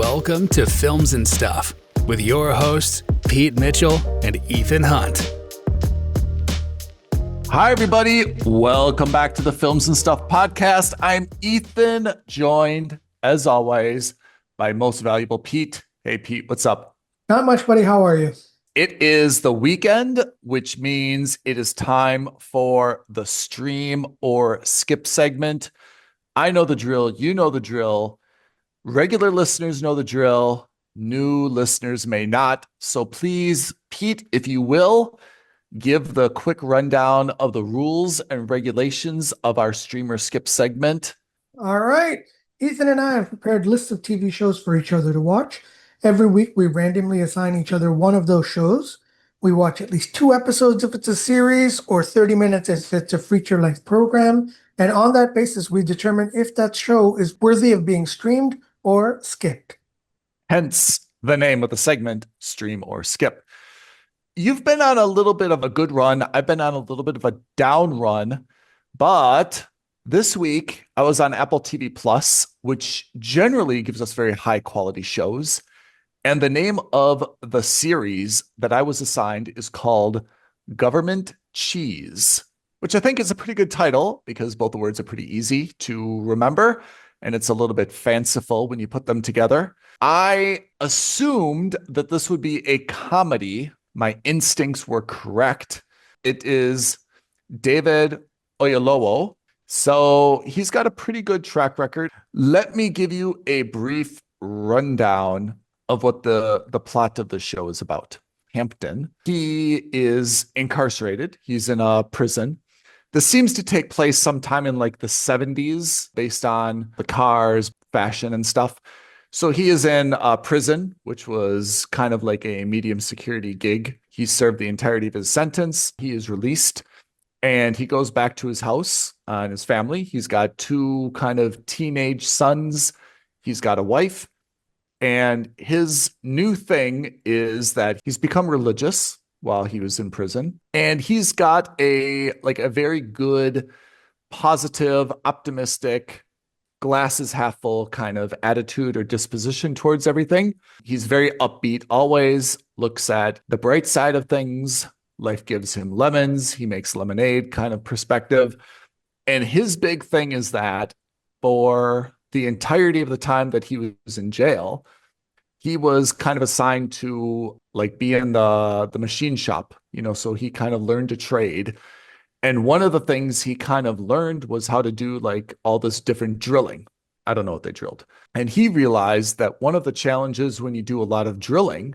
Welcome to Films and Stuff with your hosts, Pete Mitchell and Ethan Hunt. Hi, everybody. Welcome back to the Films and Stuff podcast. I'm Ethan, joined, as always, by most valuable Pete. Hey, Pete, what's up? Not much, buddy. How are you? It is the weekend, which means it is time for the stream or skip segment. I know the drill. You know the drill. Regular listeners know the drill. New listeners may not. So please, Pete, if you will, give the quick rundown of the rules and regulations of our stream or skip segment. All right. Ethan and I have prepared lists of TV shows for each other to watch. Every week, we randomly assign each other one of those shows. We watch at least 2 episodes if it's a series, or 30 minutes if it's a feature-length program. And on that basis, we determine if that show is worthy of being streamed or skipped. Hence the name of the segment, Stream or Skip. You've been on a little bit of a good run. I've been on a little bit of a down run. But this week, I was on Apple TV Plus, which generally gives us very high-quality shows. And the name of the series that I was assigned is called Government Cheese, which I think is a pretty good title because both the words are pretty easy to remember. And it's a little bit fanciful when you put them together. I assumed that this would be a comedy. My instincts were correct. It is David Oyelowo. So he's got a pretty good track record. Let me give you a brief rundown of what the plot of the show is about. Hampton, he is incarcerated. He's in a prison. This seems to take place sometime in like the 70s based on the cars, fashion and stuff. So he is in a prison, which was kind of like a medium security gig. He served the entirety of his sentence. He is released and he goes back to his house and his family. He's got 2 kind of teenage sons. He's got a wife. And his new thing is that he's become religious while he was in prison. And he's got a very good, positive, optimistic, glasses half full kind of attitude or disposition towards everything. He's very upbeat, always looks at the bright side of things. Life gives him lemons. He makes lemonade kind of perspective. And his big thing is that for the entirety of the time that he was in jail, he was kind of assigned to like be in the machine shop, so he kind of learned to trade. And one of the things he kind of learned was how to do like all this different drilling. I don't know what they drilled. And he realized that one of the challenges when you do a lot of drilling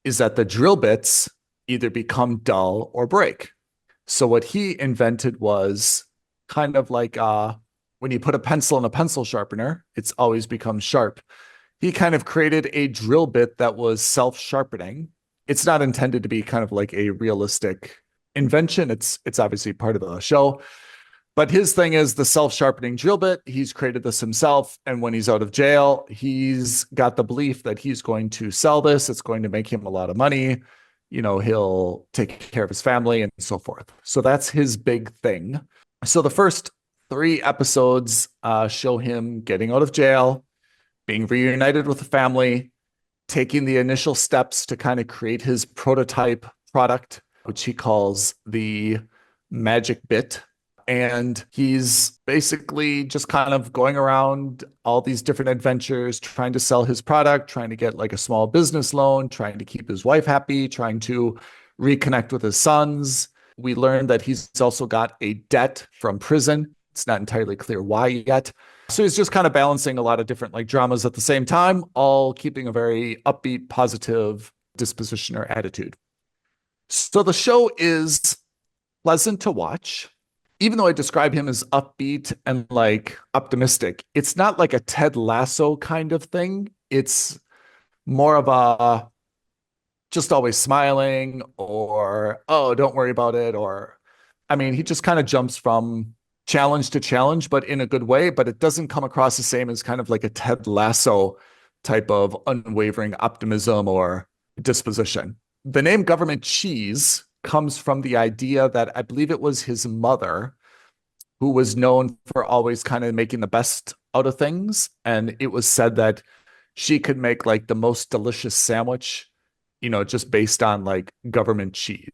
is that the drill bits either become dull or break. So what he invented was kind of like when you put a pencil in a pencil sharpener, it's always become sharp. He kind of created a drill bit that was self-sharpening. It's not intended to be kind of like a realistic invention. It's obviously part of the show. But his thing is the self-sharpening drill bit. He's created this himself. And when he's out of jail, he's got the belief that he's going to sell this. It's going to make him a lot of money. He'll take care of his family and so forth. So that's his big thing. So the first 3 episodes show him getting out of jail, being reunited with the family, taking the initial steps to kind of create his prototype product, which he calls the magic bit. And he's basically just kind of going around all these different adventures, trying to sell his product, trying to get like a small business loan, trying to keep his wife happy, trying to reconnect with his sons. We learned that he's also got a debt from prison. It's not entirely clear why yet. So he's just kind of balancing a lot of different like dramas at the same time, all keeping a very upbeat, positive disposition or attitude. So the show is pleasant to watch. Even though I describe him as upbeat and like optimistic, it's not like a Ted Lasso kind of thing. It's more of a just always smiling or, oh, don't worry about it. Or, he just kind of jumps from challenge to challenge, but in a good way. But it doesn't come across the same as kind of like a Ted Lasso type of unwavering optimism or disposition. The name Government Cheese comes from the idea that I believe it was his mother who was known for always kind of making the best out of things. And it was said that she could make like the most delicious sandwich, just based on like government cheese,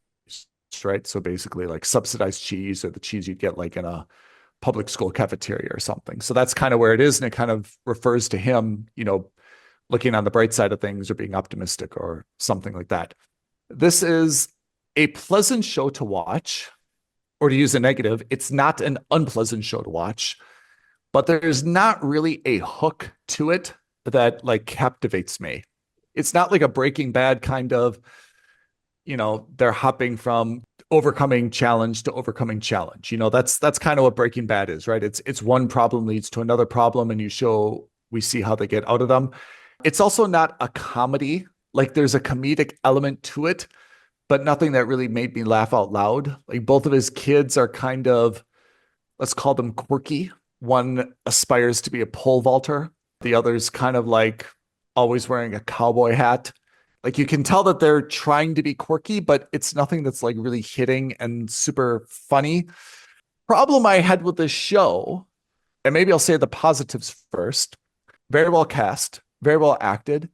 right? So basically like subsidized cheese or the cheese you'd get like in a public school cafeteria or something. So that's kind of where it is. And it kind of refers to him, looking on the bright side of things or being optimistic or something like that. This is a pleasant show to watch, or to use a negative, it's not an unpleasant show to watch, but there's not really a hook to it that like captivates me. It's not like a Breaking Bad kind of, they're hopping from overcoming challenge to overcoming challenge. That's kind of what Breaking Bad is, right? It's one problem leads to another problem, and we see how they get out of them. It's also not a comedy. Like there's a comedic element to it, but nothing that really made me laugh out loud. Like both of his kids are kind of, let's call them quirky. One aspires to be a pole vaulter. The other's kind of like always wearing a cowboy hat. Like you can tell that they're trying to be quirky, but it's nothing that's like really hitting and super funny. Problem I had with this show, and maybe I'll say the positives first. Very well cast, very well acted.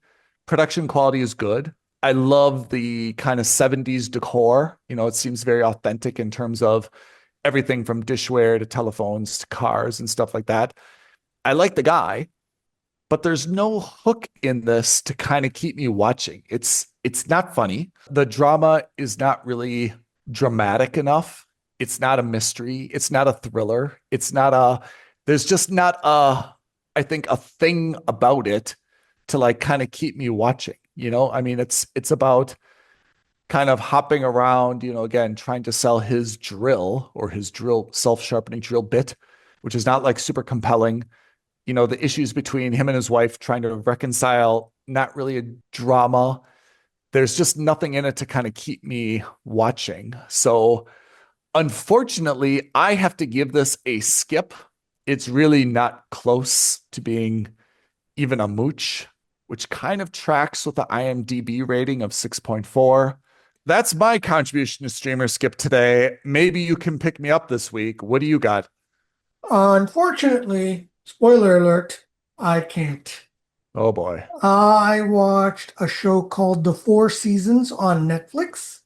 Production quality is good. I love the kind of 70s decor. It seems very authentic in terms of everything from dishware to telephones to cars and stuff like that. I like the guy, but there's no hook in this to kind of keep me watching. It's not funny. The drama is not really dramatic enough. It's not a mystery. It's not a thriller. There's just not I think a thing about it to like kind of keep me watching. I mean, it's about kind of hopping around, again, trying to sell his drill or his self-sharpening drill bit, which is not like super compelling. The issues between him and his wife trying to reconcile, not really a drama. There's just nothing in it to kind of keep me watching. So unfortunately, I have to give this a skip. It's really not close to being even a mooch, which kind of tracks with the IMDb rating of 6.4. That's my contribution to Streamer Skip today. Maybe you can pick me up this week. What do you got? Unfortunately, spoiler alert, I can't. Oh boy. I watched a show called The Four Seasons on Netflix.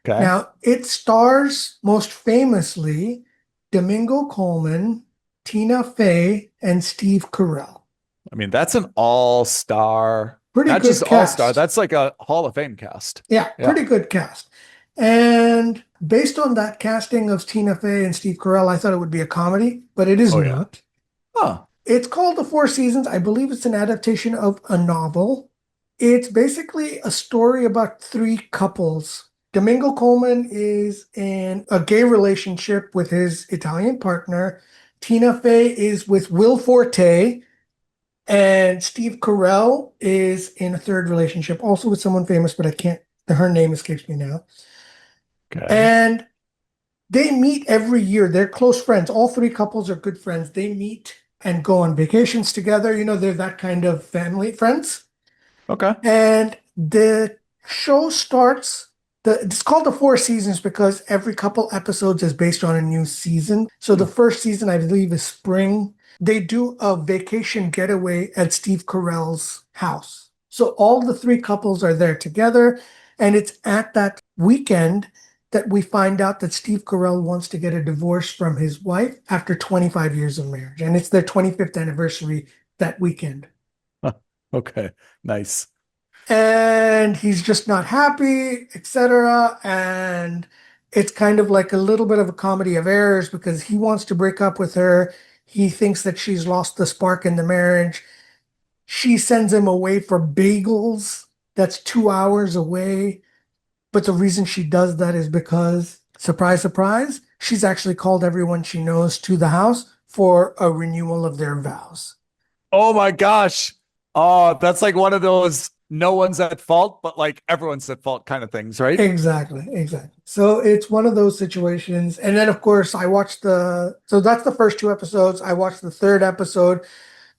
Okay. Now, it stars most famously Domingo Coleman, Tina Fey, and Steve Carell. I mean, that's an all-star. Pretty Not good just cast. all-star. That's like a Hall of Fame cast. Yeah, pretty good cast. And based on that casting of Tina Fey and Steve Carell, I thought it would be a comedy, but it is not. Huh. It's called The Four Seasons. I believe it's an adaptation of a novel. It's basically a story about three couples. Domingo Coleman is in a gay relationship with his Italian partner. Tina Fey is with Will Forte. And Steve Carell is in a third relationship, also with someone famous, but her name escapes me now. Okay. And they meet every year. They're close friends. All three couples are good friends. They meet and go on vacations together. They're that kind of family friends. Okay. And the show starts, it's called The Four Seasons because every couple episodes is based on a new season. So the first season, I believe, is spring. They do a vacation getaway at Steve Carell's house. So all the three couples are there together. And it's at that weekend that we find out that Steve Carell wants to get a divorce from his wife after 25 years of marriage. And it's their 25th anniversary that weekend. Okay, nice. And he's just not happy, etc. And it's kind of like a little bit of a comedy of errors because he wants to break up with her. He thinks that she's lost the spark in the marriage. She sends him away for bagels. That's 2 hours away. But the reason she does that is because, surprise, surprise, she's actually called everyone she knows to the house for a renewal of their vows. Oh my gosh. Oh, that's like one of those no one's at fault, but like everyone's at fault kind of things, right? Exactly. So it's one of those situations. And then, of course, so that's the first two episodes. I watched the third episode.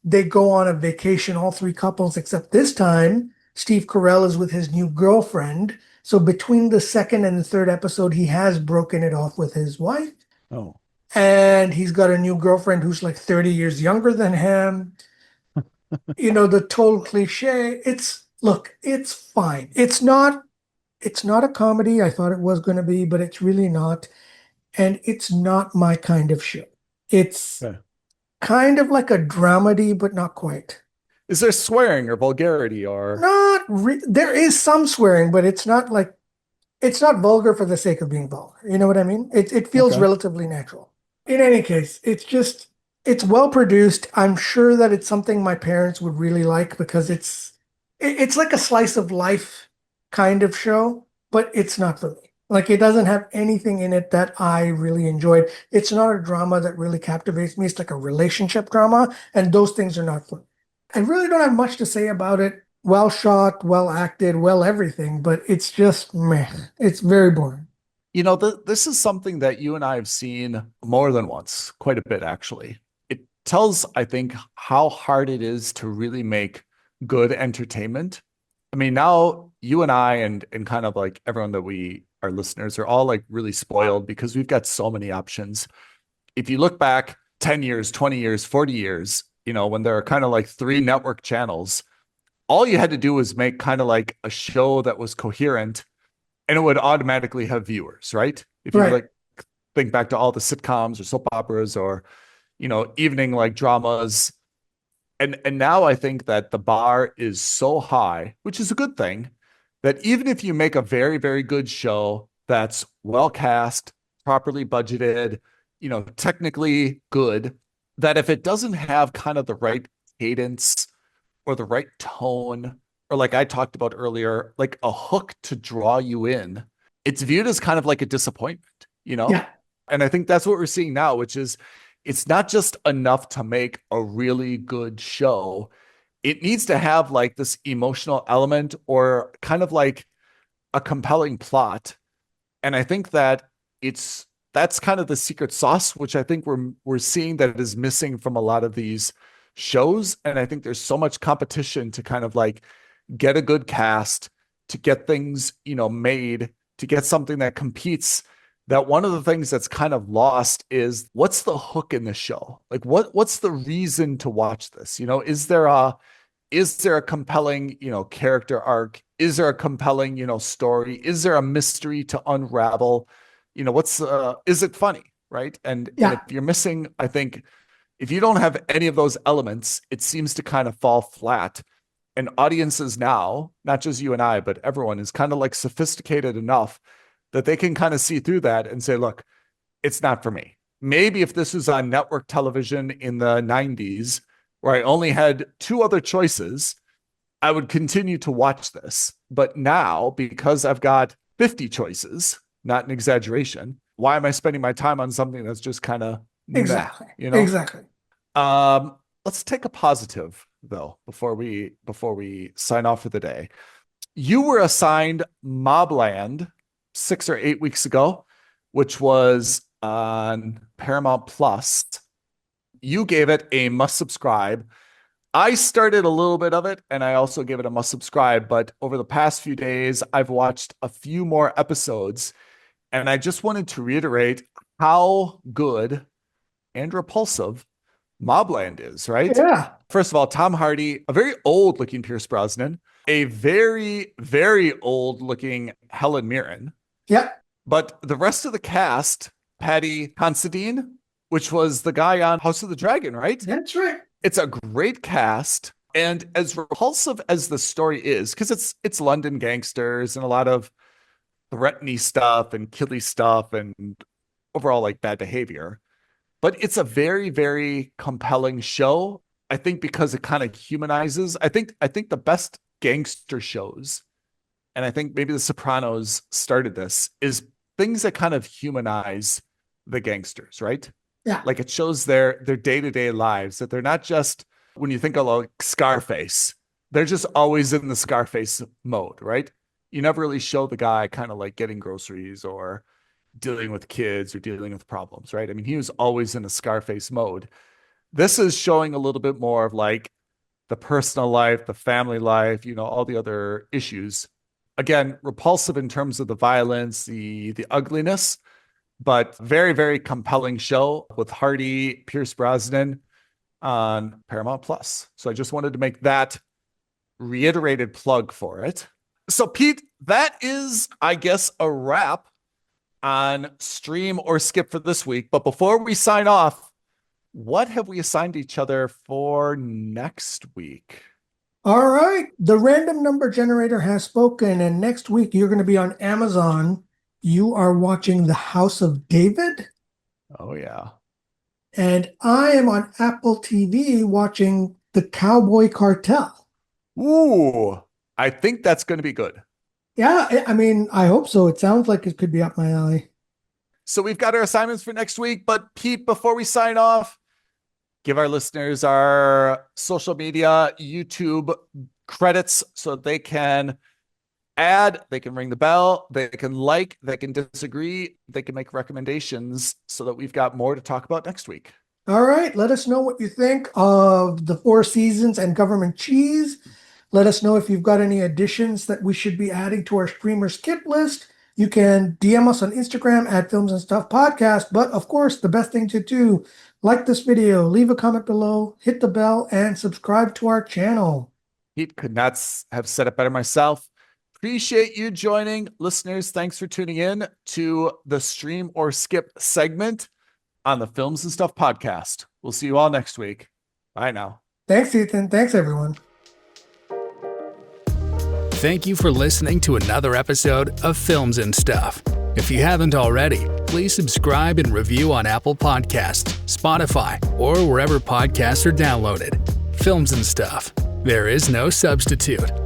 They go on a vacation, all three couples, except this time, Steve Carell is with his new girlfriend. So between the second and the third episode, he has broken it off with his wife. Oh. And he's got a new girlfriend who's like 30 years younger than him. The total cliche. It's fine. It's not a comedy. I thought it was going to be, but it's really not. And it's not my kind of show. It's Yeah. kind of like a dramedy, but not quite. Is there swearing or vulgarity or There is some swearing, but it's not vulgar for the sake of being vulgar. You know what I mean? It feels okay? relatively natural. In any case, it's well produced. I'm sure that it's something my parents would really like because it's like a slice of life kind of show, but it's not for me. Like it doesn't have anything in it that I really enjoyed. It's not a drama that really captivates me. It's like a relationship drama, and those things are not for me. I really don't have much to say about it. Well shot, well acted, well everything, but it's just meh. It's very boring. This is something that you and I have seen more than once, quite a bit actually. It tells, I think, how hard it is to really make good entertainment. I mean, now you and I and kind of like everyone that our listeners are all like really spoiled because we've got so many options. If you look back 10 years, 20 years, 40 years, when there are kind of like three network channels, all you had to do was make kind of like a show that was coherent and it would automatically have viewers, right? If you Right. like think back to all the sitcoms or soap operas or, evening like dramas. And now I think that the bar is so high, which is a good thing, that even if you make a very, very good show that's well cast, properly budgeted, technically good, that if it doesn't have kind of the right cadence or the right tone, or like I talked about earlier, like a hook to draw you in, it's viewed as kind of like a disappointment, you know? Yeah. And I think that's what we're seeing now, which is it's not just enough to make a really good show. It needs to have like this emotional element or kind of like a compelling plot. And I think that that's kind of the secret sauce, which I think we're seeing that it is missing from a lot of these shows. And I think there's so much competition to kind of like get a good cast, to get things, made, to get something that competes. That one of the things that's kind of lost is what's the hook in the show? Like what's the reason to watch this? Is there a compelling, character arc? Is there a compelling, story? Is there a mystery to unravel? Is it funny? Right. And if Yeah. you're missing, I think if you don't have any of those elements, it seems to kind of fall flat. And audiences now, not just you and I, but everyone is kind of like sophisticated enough that they can kind of see through that and say, look, it's not for me. Maybe if this was on network television in the 90s, where I only had two other choices, I would continue to watch this. But now, because I've got 50 choices, not an exaggeration, why am I spending my time on something that's just kind of meh, Exactly. you know? Exactly. Let's take a positive though before we sign off for the day. You were assigned Mobland 6 or 8 weeks ago, which was on Paramount Plus. You gave it a must subscribe. I started a little bit of it and I also gave it a must subscribe, but over the past few days, I've watched a few more episodes and I just wanted to reiterate how good and repulsive Mobland is, right? Yeah. First of all, Tom Hardy, a very old looking Pierce Brosnan, a very, very old looking Helen Mirren, Yeah. but the rest of the cast, Patty Considine, which was the guy on House of the Dragon, right? That's right. It's a great cast. And as repulsive as the story is, because it's London gangsters and a lot of threatening stuff and killy stuff and overall like bad behavior, but it's a very, very compelling show. I think because it kind of humanizes. I think the best gangster shows, and I think maybe The Sopranos started this, is things that kind of humanize the gangsters, right? Yeah. Like it shows their day-to-day lives, that they're not just, when you think of like Scarface, they're just always in the Scarface mode, right? You never really show the guy kind of like getting groceries or dealing with kids or dealing with problems, right? I mean, he was always in a Scarface mode. This is showing a little bit more of like the personal life, the family life, all the other issues. Again, repulsive in terms of the violence, the ugliness, but very, very compelling show with Hardy, Pierce Brosnan. on Paramount Plus. So I just wanted to make that reiterated plug for it. So Pete, that is, I guess, a wrap on Stream or Skip for this week. But before we sign off, what have we assigned each other for next week? All right. The random number generator has spoken, and next week you're going to be on Amazon. You are watching The House of David. Oh, yeah. And I am on Apple TV watching The Cowboy Cartel. Ooh, I think that's going to be good. Yeah, I mean, I hope so. It sounds like it could be up my alley. So we've got our assignments for next week. But Pete, before we sign off, give our listeners our social media, YouTube credits so they can add, they can ring the bell, they can like, they can disagree, they can make recommendations so that we've got more to talk about next week. All right. Let us know what you think of The Four Seasons and Government Cheese. Let us know if you've got any additions that we should be adding to our streamer skip list. You can DM us on Instagram at Films and Stuff Podcast. But of course, the best thing to do, like this video, leave a comment below, hit the bell, and subscribe to our channel. Pete could not have said it better myself. Appreciate you joining. Listeners, thanks for tuning in to the Stream or Skip segment on the Films and Stuff Podcast. We'll see you all next week. Bye now. Thanks, Ethan. Thanks, everyone. Thank you for listening to another episode of Films and Stuff. If you haven't already, please subscribe and review on Apple Podcasts, Spotify, or wherever podcasts are downloaded. Films and Stuff. There is no substitute.